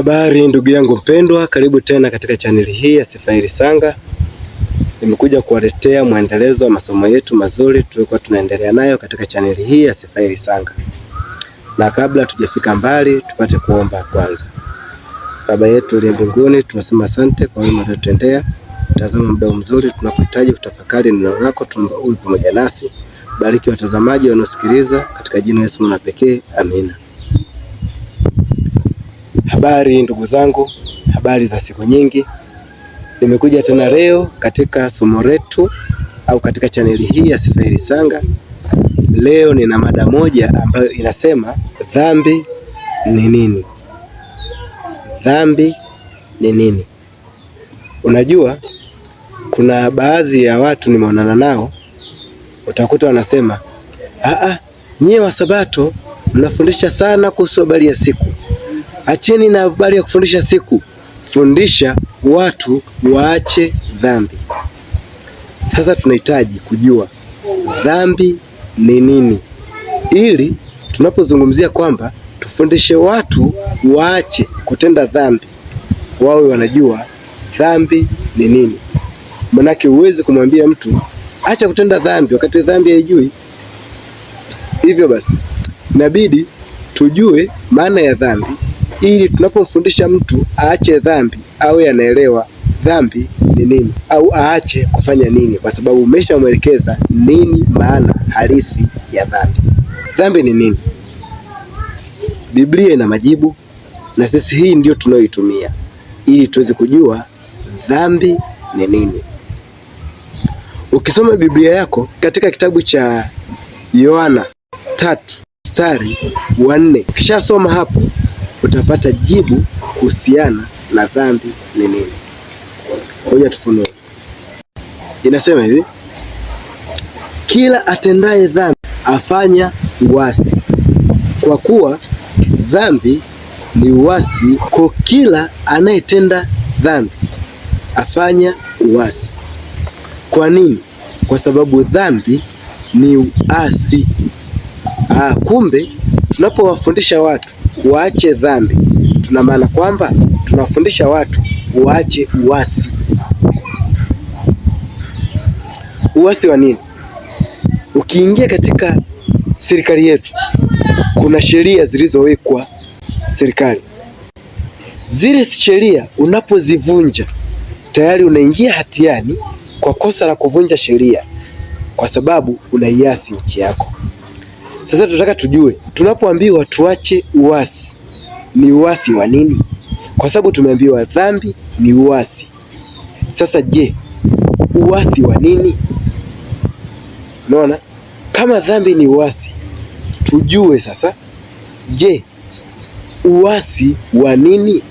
Habari ndugu yangu mpendwa, karibu tena katika chaneli hii ya Sifaili Sanga. Nimekuja kuwaletea mwendelezo wa masomo yetu mazuri tulikuwa tunaendelea nayo katika chaneli hii ya Sifaili Sanga. Na kabla tujafika mbali, tupate kuomba kwanza. Baba yetu uliye mbinguni, tunasema asante kwa wema uliotutendea. Tazama muda mzuri tunapohitaji kutafakari neno lako, tuomba uwe pamoja nasi. Bariki watazamaji wanaosikiliza katika jina la Yesu na pekee. Amina. Habari ndugu zangu, habari za siku nyingi. Nimekuja tena leo katika somo letu au katika chaneli hii ya Sifaili Sanga. Leo nina mada moja ambayo inasema dhambi ni nini? Dhambi ni nini? Unajua kuna baadhi ya watu nimeonana nao, utakuta wanasema nyie wa Sabato mnafundisha sana kuhusu habari ya siku. Acheni na habari ya kufundisha siku, fundisha watu waache dhambi. Sasa tunahitaji kujua dhambi ni nini, ili tunapozungumzia kwamba tufundishe watu waache kutenda dhambi, wawe wanajua dhambi ni nini. Manake huwezi kumwambia mtu acha kutenda dhambi wakati dhambi haijui. Hivyo basi inabidi tujue maana ya dhambi, ili tunapomfundisha mtu aache dhambi awe anaelewa dhambi ni nini, au aache kufanya nini, kwa sababu umeshamwelekeza nini maana halisi ya dhambi. Dhambi ni nini? Biblia ina majibu, na sisi hii ndio tunayoitumia ili tuweze kujua dhambi ni nini. Ukisoma Biblia yako katika kitabu cha Yohana 3:4, kisha soma hapo utapata jibu kuhusiana na dhambi ni nini. Ngoja tufunue. Inasema hivi: kila atendaye dhambi afanya uasi, kwa kuwa dhambi ni uasi. Kwa kila anayetenda dhambi afanya uasi. Kwa nini? Kwa sababu dhambi ni uasi. Kumbe tunapowafundisha watu waache dhambi, tuna maana kwamba tunawafundisha watu waache uasi. Uasi wa nini? Ukiingia katika serikali yetu, kuna sheria zilizowekwa serikali. Zile sheria unapozivunja, tayari unaingia hatiani kwa kosa la kuvunja sheria, kwa sababu unaiasi nchi yako. Sasa tunataka tujue, tunapoambiwa tuache uasi, ni uasi wa nini? Kwa sababu tumeambiwa dhambi ni uasi. Sasa je, uasi wa nini? Unaona? Kama dhambi ni uasi, tujue sasa, je, uasi wa nini?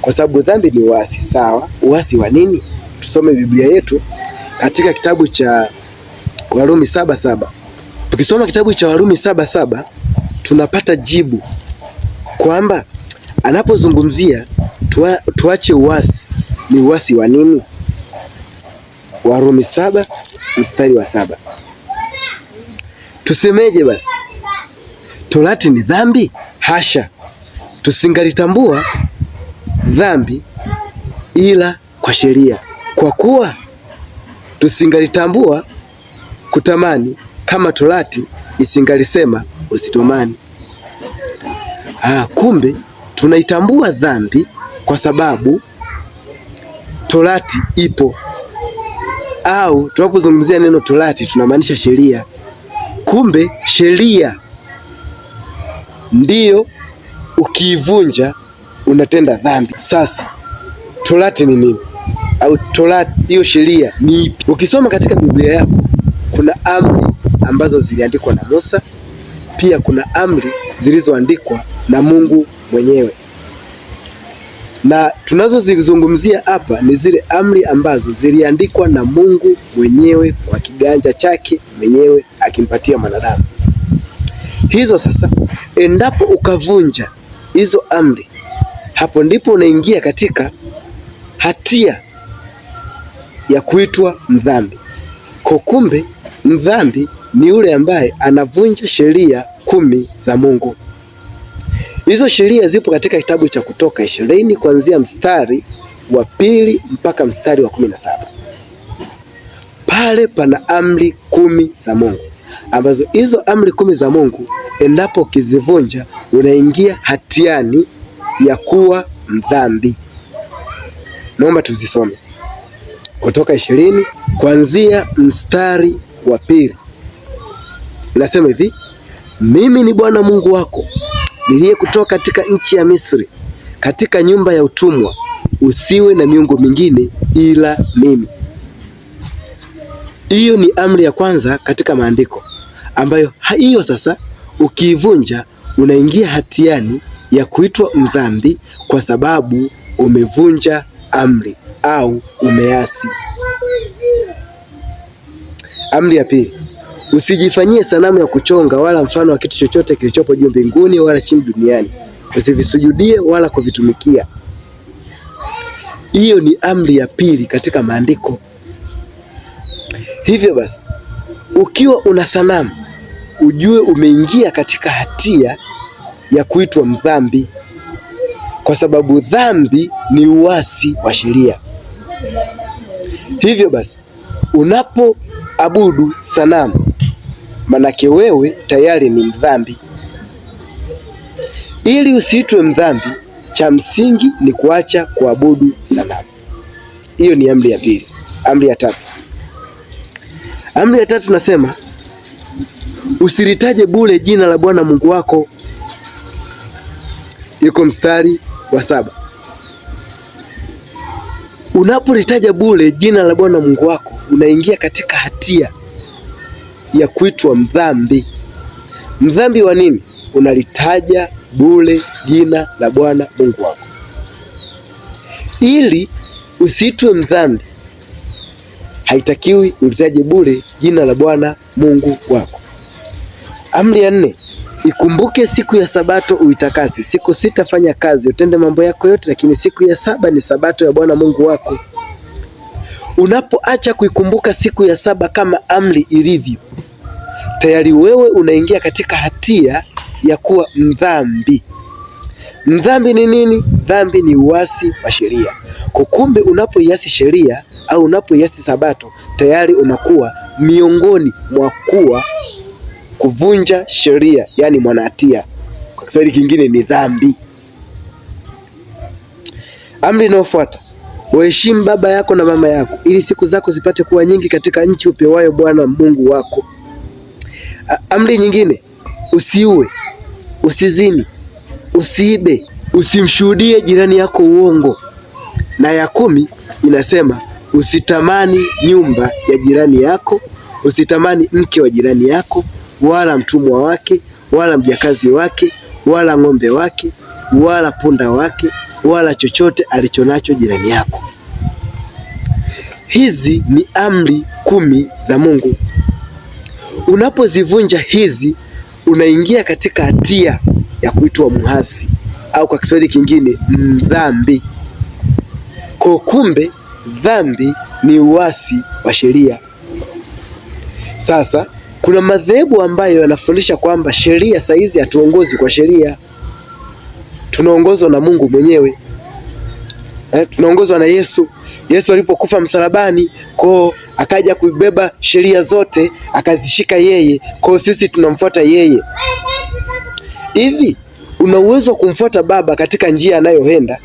Kwa sababu dhambi ni uasi, sawa. Uasi wa nini? Tusome Biblia yetu katika kitabu cha Warumi 7:7. Tukisoma kitabu cha Warumi 7:7 tunapata jibu kwamba anapozungumzia tuache uasi, ni uasi wa nini? Warumi 7:7. Tusemeje basi? Torati ni dhambi? Hasha! Tusingalitambua dhambi ila kwa sheria, kwa kuwa tusingalitambua kutamani kama Torati isingalisema usitamani. Kumbe tunaitambua dhambi kwa sababu Torati ipo, au tunapozungumzia neno Torati tunamaanisha sheria. Kumbe sheria ndiyo ukiivunja unatenda dhambi. Sasa Torati ni nini? Au Torati hiyo sheria ni ipi? Ukisoma katika Biblia yako kuna amri ambazo ziliandikwa na Musa, pia kuna amri zilizoandikwa na Mungu mwenyewe. Na tunazozizungumzia hapa ni zile amri ambazo ziliandikwa na Mungu mwenyewe kwa kiganja chake mwenyewe akimpatia mwanadamu. Hizo sasa, endapo ukavunja hizo amri, hapo ndipo unaingia katika hatia ya kuitwa mdhambi. Kwa kumbe mdhambi ni yule ambaye anavunja sheria 10 za Mungu. Hizo sheria zipo katika kitabu cha Kutoka 20 kuanzia mstari wa 2 mpaka mstari wa 17. Pale pana amri 10 za Mungu, ambazo hizo amri 10 za Mungu endapo ukizivunja unaingia hatiani ya kuwa mdhambi. Naomba tuzisome. Kutoka 20 kuanzia mstari wa 2. Inasema hivi: mimi ni Bwana Mungu wako niliyekutoa katika nchi ya Misri, katika nyumba ya utumwa. Usiwe na miungu mingine ila mimi. Hiyo ni amri ya kwanza katika maandiko, ambayo hiyo sasa ukiivunja unaingia hatiani ya kuitwa mdhambi, kwa sababu umevunja amri au umeasi. Amri ya pili: usijifanyie sanamu ya kuchonga wala mfano wa kitu chochote kilichopo juu mbinguni wala chini duniani, usivisujudie wala kuvitumikia. Hiyo ni amri ya pili katika maandiko. Hivyo basi, ukiwa una sanamu ujue umeingia katika hatia ya kuitwa mdhambi, kwa sababu dhambi ni uasi wa sheria. Hivyo basi, unapoabudu sanamu, manake wewe tayari ni mdhambi. Ili usiitwe mdhambi, cha msingi ni kuacha kuabudu sanamu. Hiyo ni amri ya pili. Amri ya tatu. Amri ya tatu nasema usilitaje bure jina la Bwana Mungu wako. Iko mstari wa 7. Unapolitaja bure jina la Bwana Mungu wako unaingia katika hatia ya kuitwa mdhambi. Mdhambi wa nini? Unalitaja bure jina la Bwana Mungu wako. Ili usiitwe mdhambi, haitakiwi ulitaje bure jina la Bwana Mungu wako. Amri ya 4, ikumbuke siku ya Sabato uitakase. Siku 6 fanya kazi, utende mambo yako yote, lakini siku ya 7 ni Sabato ya Bwana Mungu wako. Unapoacha kuikumbuka siku ya 7 kama amri ilivyo, tayari wewe unaingia katika hatia ya kuwa mdhambi. Mdhambi ni nini? Dhambi ni uasi wa sheria. Kumbe unapoiasi sheria au unapoiasi Sabato, tayari unakuwa miongoni mwa kuwa kuvunja sheria, yani mwanahatia. Kwa Kiswahili kingine ni dhambi. Amri inayofuata, waheshimu baba yako na mama yako, ili siku zako zipate kuwa nyingi katika nchi upewayo Bwana Mungu wako. Amri nyingine, usiue, usizini, usiibe, usimshuhudie jirani yako uongo. Na ya 10 inasema usitamani nyumba ya jirani yako, usitamani mke wa jirani yako, wala mtumwa wake, wala mjakazi wake, wala ng'ombe wake, wala punda wake, wala chochote alichonacho jirani yako. Hizi ni amri 10 za Mungu. Unapozivunja hizi unaingia katika hatia ya kuitwa muasi au kwa Kiswahili kingine mdhambi. Kwa kumbe dhambi ni uasi wa sheria. Sasa kuna madhehebu ambayo yanafundisha kwamba sheria saizi hatuongozi kwa sheria, tunaongozwa na Mungu mwenyewe. Tunaongozwa na Yesu. Yesu alipokufa msalabani, kwa akaja kuibeba sheria zote akazishika yeye, kwa sisi tunamfuata yeye. Hivi una uwezo wa kumfuata baba katika njia anayoenda,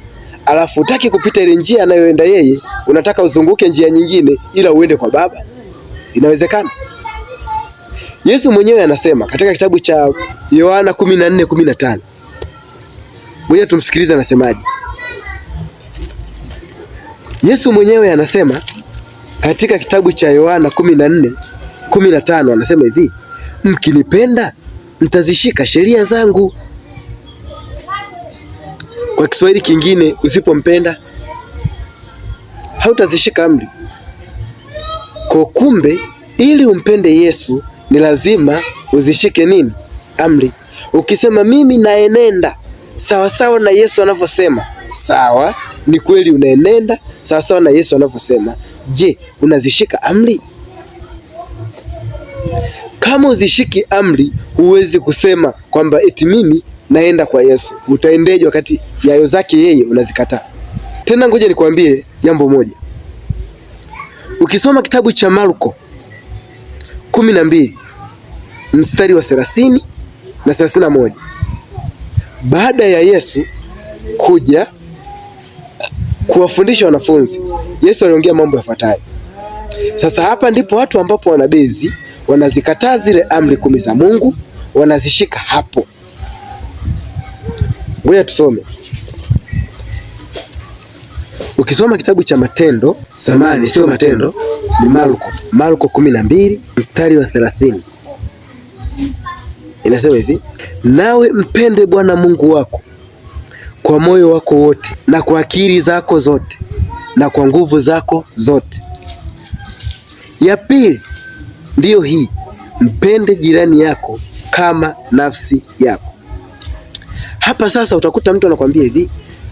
alafu utaki kupita ile njia anayoenda yeye, unataka uzunguke njia nyingine ila uende kwa baba? Inawezekana? Yesu mwenyewe anasema katika kitabu cha Yohana 14:15. Ngoja tumsikilize anasemaje. Yesu mwenyewe anasema katika kitabu cha Yohana 14:15, anasema hivi: mkinipenda mtazishika sheria zangu. Kwa Kiswahili kingine, usipompenda hautazishika amri. Kwa kumbe ili umpende Yesu ni lazima uzishike nini? Amri. Ukisema mimi naenenda sawa sawa na Yesu anavyosema, sawa, ni kweli unaenenda sawa sawa na Yesu anavyosema. Je, unazishika amri? Kama uzishiki amri, huwezi kusema kwamba eti mimi naenda kwa Yesu, utaendeje wakati nyayo zake yeye unazikataa? Tena ngoja nikwambie jambo moja. Ukisoma kitabu cha Marko 12 mstari wa 30 na 31, baada ya Yesu kuja kuwafundisha wanafunzi, Yesu aliongea mambo yafuatayo. Sasa hapa ndipo watu ambapo wanabezi wanazikataa zile amri 10 za Mungu, wanazishika hapo. Ngoja tusome. Ukisoma kitabu cha Matendo, sio Matendo, ni Marko 12 mstari wa 30. Inasema hivi: nawe mpende Bwana Mungu wako kwa moyo wako wote na kwa akili zako zote na kwa nguvu zako zote. Ya pili ndiyo hii, mpende jirani yako kama nafsi yako. Hapa sasa utakuta mtu anakuambia hivi,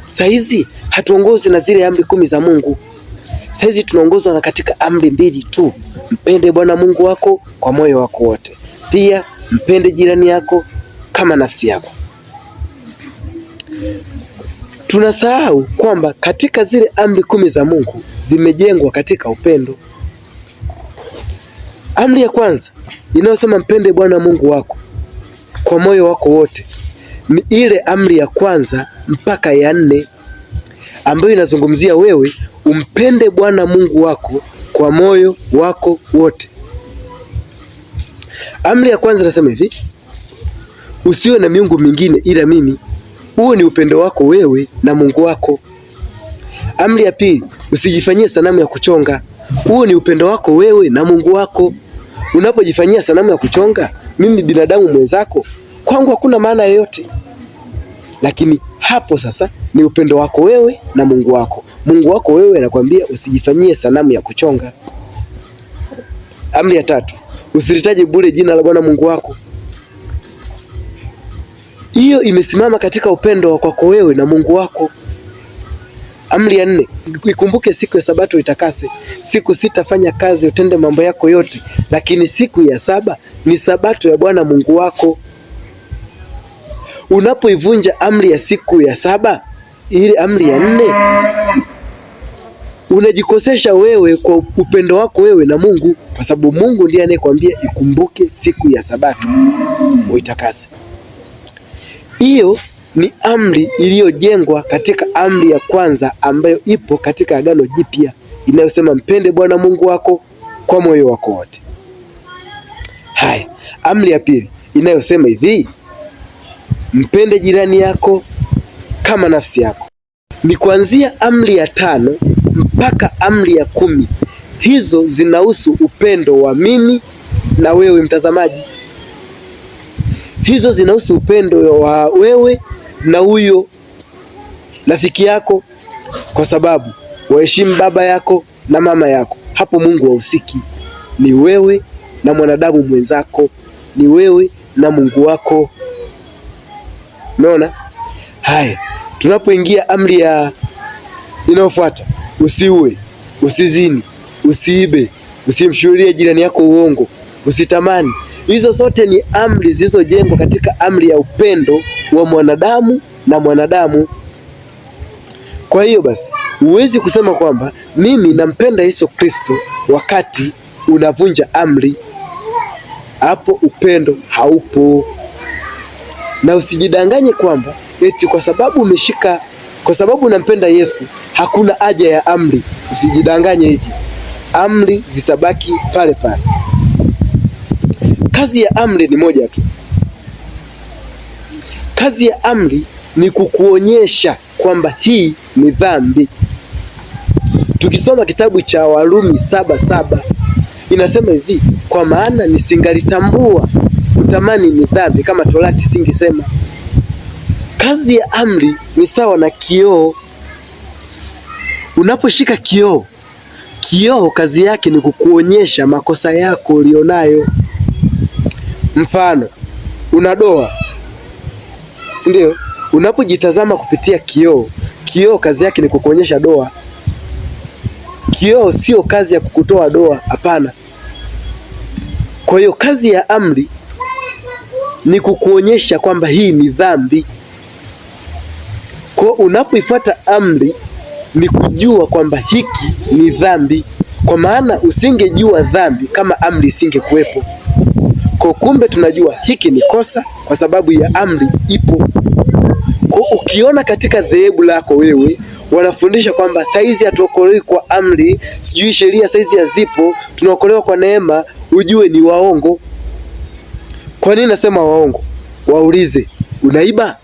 saizi hatuongozi na zile amri 10 za Mungu. Saizi tunaongozwa na katika amri 2 tu. Mpende Bwana Mungu wako kwa moyo wako wote, pia mpende jirani yako kama nafsi yako. Tunasahau kwamba katika zile amri 10 za Mungu zimejengwa katika upendo. Amri ya kwanza inayosema mpende Bwana Mungu wako kwa moyo wako wote ni ile amri ya kwanza mpaka ya 4, ambayo inazungumzia wewe umpende Bwana Mungu wako kwa moyo wako wote. Amri ya kwanza inasema hivi: usiwe na miungu mingine ila mimi. Huo ni upendo wako wewe na Mungu wako. Amri ya pili, usijifanyie sanamu ya kuchonga. Huo ni upendo wako wewe na Mungu wako. Unapojifanyia sanamu ya kuchonga, mimi binadamu mwenzako, kwangu hakuna maana yoyote. Lakini hapo sasa ni upendo wako wewe na Mungu wako. Mungu wako wewe anakuambia usijifanyie sanamu ya kuchonga. Amri ya tatu, usilitaje bure jina la Bwana Mungu wako. Hiyo imesimama katika upendo wako wewe na Mungu wako. Amri ya 4, ikumbuke siku ya Sabato itakase. Siku 6 fanya kazi, utende mambo yako yote, lakini siku ya 7 ni Sabato ya Bwana Mungu wako. Unapoivunja amri ya siku ya 7, ile amri ya 4, unajikosesha wewe kwa upendo wako wewe na Mungu, kwa sababu Mungu ndiye anayekwambia ikumbuke siku ya Sabato uitakase. Hiyo ni amri iliyojengwa katika amri ya kwanza ambayo ipo katika Agano Jipya, inayosema mpende Bwana Mungu wako kwa moyo wako wote. Haya, amri ya pili inayosema hivi, mpende jirani yako kama nafsi yako. Ni kuanzia amri ya 5 mpaka amri ya 10. Hizo zinahusu upendo wa mimi na wewe mtazamaji. Hizo zinahusu upendo wa wewe na huyo rafiki yako, kwa sababu waheshimu baba yako na mama yako. Hapo Mungu hahusiki. Ni wewe na mwanadamu mwenzako, ni wewe na Mungu wako. Umeona? Haya, tunapoingia amri ya inayofuata, usiue, usizini, usiibe, usimshuhudie jirani yako uongo, usitamani. Hizo zote ni amri zilizojengwa katika amri ya upendo wa mwanadamu na mwanadamu. Kwa hiyo basi, huwezi kusema kwamba mimi nampenda Yesu Kristo wakati unavunja amri. Hapo upendo haupo. Na usijidanganye kwamba eti kwa sababu unampenda Yesu hakuna haja ya amri. Usijidanganye hivi. Amri zitabaki pale pale. Kazi ya amri ni moja tu. Kazi ya amri ni kukuonyesha kwamba hii ni dhambi. Tukisoma kitabu cha Warumi 7:7 inasema hivi, kwa maana nisingalitambua kutamani ni dhambi kama Torati singesema. Kazi ya amri ni sawa na kioo. Unaposhika kioo kazi yake ni kukuonyesha makosa yako ulionayo. Mfano, una doa, si ndio? Unapojitazama kupitia kioo kazi yake ni kukuonyesha doa. Kioo sio kazi ya kukutoa doa, hapana. Kwa hiyo kazi ya amri ni kukuonyesha kwamba hii ni dhambi. Kwa unapoifuata amri ni kujua kwamba hiki ni dhambi, kwa maana usingejua dhambi kama amri isingekuwepo. Kwa kumbe tunajua hiki ni kosa kwa sababu ya amri ipo. Kwa ukiona katika dhehebu lako wewe wanafundisha kwamba saizi hatuokolewi kwa amri, sijui sheria saizi hazipo, tunaokolewa kwa neema, ujue ni waongo. Kwa nini nasema waongo? Waulize, unaiba?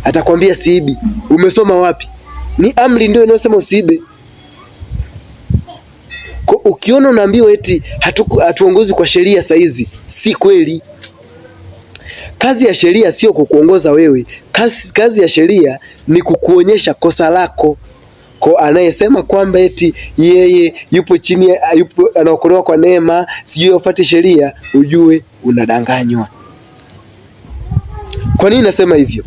Atakwambia siibi. Umesoma wapi? Ni amri ndio inayosema usiibe. Kwa ukiona unaambiwa eti hatuongozi kwa sheria saizi, si kweli. Kazi ya sheria sio kukuongoza wewe. Kazi ya sheria ni kukuonyesha kosa lako. Kwa anayesema kwamba eti yeye yupo chini, anaokolewa kwa neema, sijui ufuate sheria, ujue unadanganywa. Kwa nini nasema hivyo?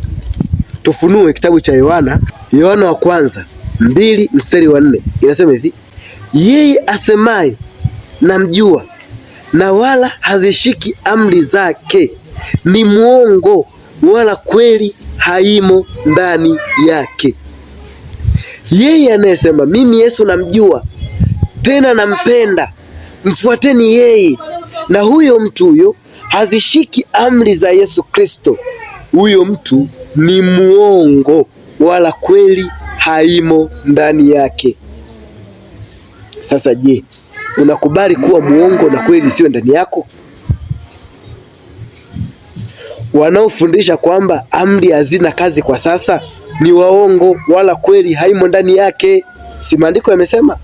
Tufunue kitabu cha Yohana wa kwanza 2:4. Inasema hivi: yeye asemaye namjua na wala hazishiki amri zake ni mwongo, wala kweli haimo ndani yake. Yeye anayesema mimi Yesu namjua tena nampenda, mfuateni yeye, na huyo mtu huyo hazishiki amri za Yesu Kristo, huyo mtu ni muongo, wala kweli haimo ndani yake. Sasa je, unakubali kuwa muongo na kweli sio ndani yako? Wanaofundisha kwamba amri hazina kazi kwa sasa ni waongo, wala kweli haimo ndani yake. Si maandiko yamesema,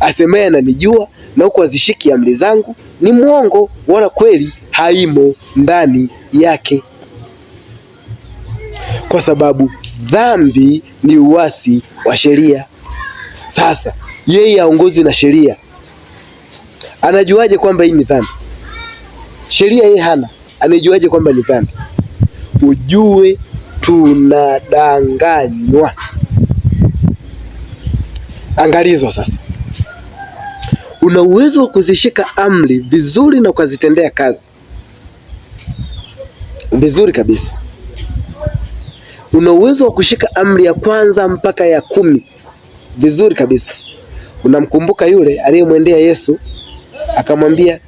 asemaye ananijua na huku hazishiki amri zangu ni muongo, wala kweli haimo ndani yake. Kwa sababu dhambi ni uasi wa sheria. Sasa yeye aongozwi na sheria, anajuaje kwamba hii ni dhambi? Sheria yeye hana, anajuaje kwamba ni dhambi? Ujue tunadanganywa. Angalizo sasa, una uwezo wa kuzishika amri vizuri na ukazitendea kazi vizuri kabisa. Una uwezo wa kushika amri ya kwanza mpaka ya 10 vizuri kabisa. Unamkumbuka yule aliyemwendea Yesu akamwambia,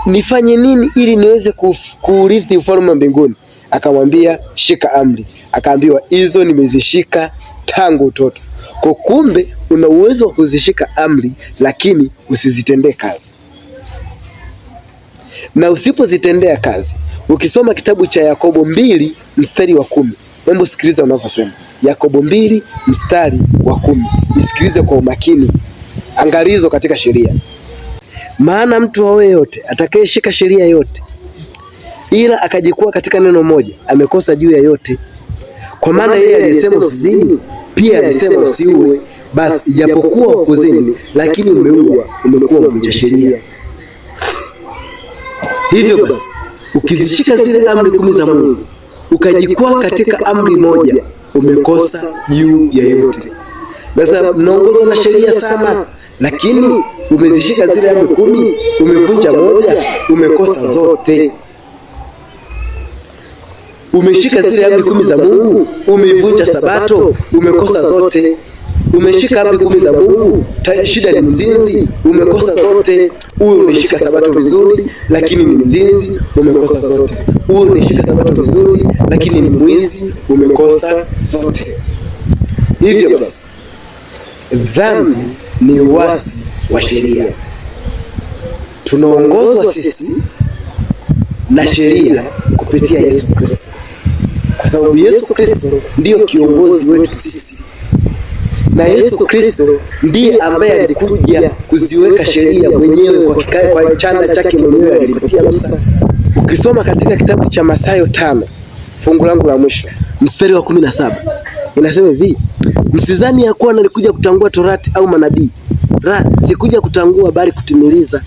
nifanye nini ili niweze kuurithi ufalme wa mbinguni? Akamwambia, shika amri. Akaambiwa, hizo nimezishika tangu utoto. Kwa kumbe una uwezo wa kuzishika amri, lakini usizitendee kazi. Na usipozitendea kazi, ukisoma kitabu cha Yakobo 2:10, hebu sikiliza unavyosema. Yakobo 2:10, isikilize kwa umakini. Angalizo katika sheria: maana mtu awe yote atakayeshika sheria yote ila akajikwaa katika neno moja, amekosa juu ya yote. Kwa maana yeye aliyesema usizini pia alisema usiue. Basi ijapokuwa kuzini, lakini umeua, umekuwa mvunja sheria. Hivyo basi ukizishika zile amri 10 za Mungu ukajikwaa katika amri moja, umekosa juu ya yote. Sasa mnaongozwa na sheria sana, lakini umezishika zile amri 10, umevunja moja, umekosa zote. Umeshika zile amri 10 za Mungu, umeivunja Sabato, umekosa zote. Umeshika amri 10 za Mungu, shida ni mzinzi, umekosa zote. Huyu umeshika Sabato vizuri, lakini ni mzinzi, umekosa zote. Huyu umeshika Sabato vizuri, lakini ni mwizi, umekosa zote. Hivyo basi dhambi ni uasi wa sheria. Tunaongozwa sisi na sheria kupitia Yesu Kristo, kwa sababu Yesu Kristo ndiyo kiongozi wetu sisi, na Yesu Kristo ndiye ambaye alikuja kuziweka sheria mwenyewe kwa chanda chake mwenyewe alipatia Musa. Ukisoma katika kitabu cha Mathayo 5 fungu langu la mwisho mstari wa 17, inasema hivi: msizani ya kuwa nalikuja kutangua Torati au manabii, sikuja kutangua bali kutimiliza.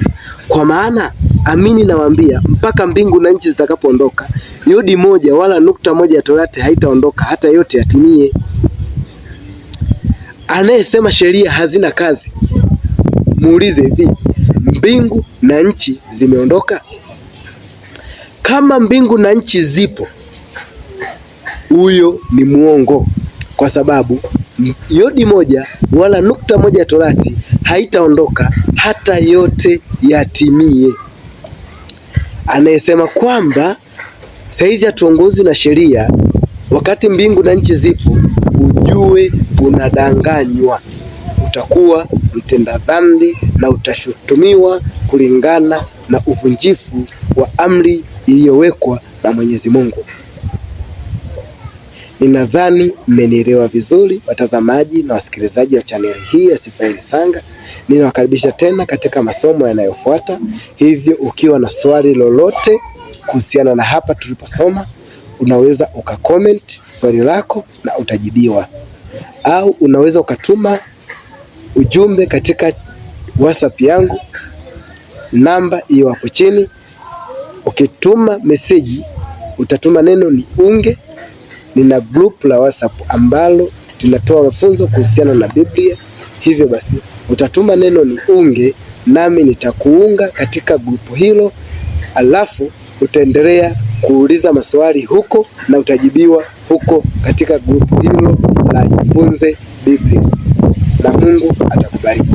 Kwa maana amini nawaambia, mpaka mbingu na nchi zitakapoondoka, yodi moja wala nukta moja ya Torati haitaondoka hata yote yatimie. Anayesema sheria hazina kazi, muulize hivi, mbingu na nchi zimeondoka? kama mbingu na nchi zipo, huyo ni muongo, kwa sababu yodi moja wala nukta moja ya Torati haitaondoka hata yote yatimie. Anayesema kwamba saizi hatuongozwi na sheria wakati mbingu na nchi zipo, ujue unadanganywa. Utakuwa mtenda dhambi na utashutumiwa kulingana na uvunjifu wa amri iliyowekwa na Mwenyezi Mungu. Ninadhani mmenielewa vizuri, watazamaji na wasikilizaji wa chaneli hii ya Sifaeli Sanga. Ninawakaribisha tena katika masomo yanayofuata. Hivyo ukiwa na swali lolote kuhusiana na hapa tuliposoma, unaweza ukacomment swali lako na utajibiwa, au unaweza ukatuma ujumbe katika WhatsApp yangu, namba hiyo hapo chini. Ukituma meseji utatuma neno ni unge. Nina group la WhatsApp ambalo linatoa mafunzo kuhusiana na Biblia. Hivyo basi utatuma neno ni unge, nami nitakuunga katika grupu hilo, alafu utaendelea kuuliza maswali huko na utajibiwa huko katika grupu hilo la Jifunze Biblia, na Mungu atakubariki.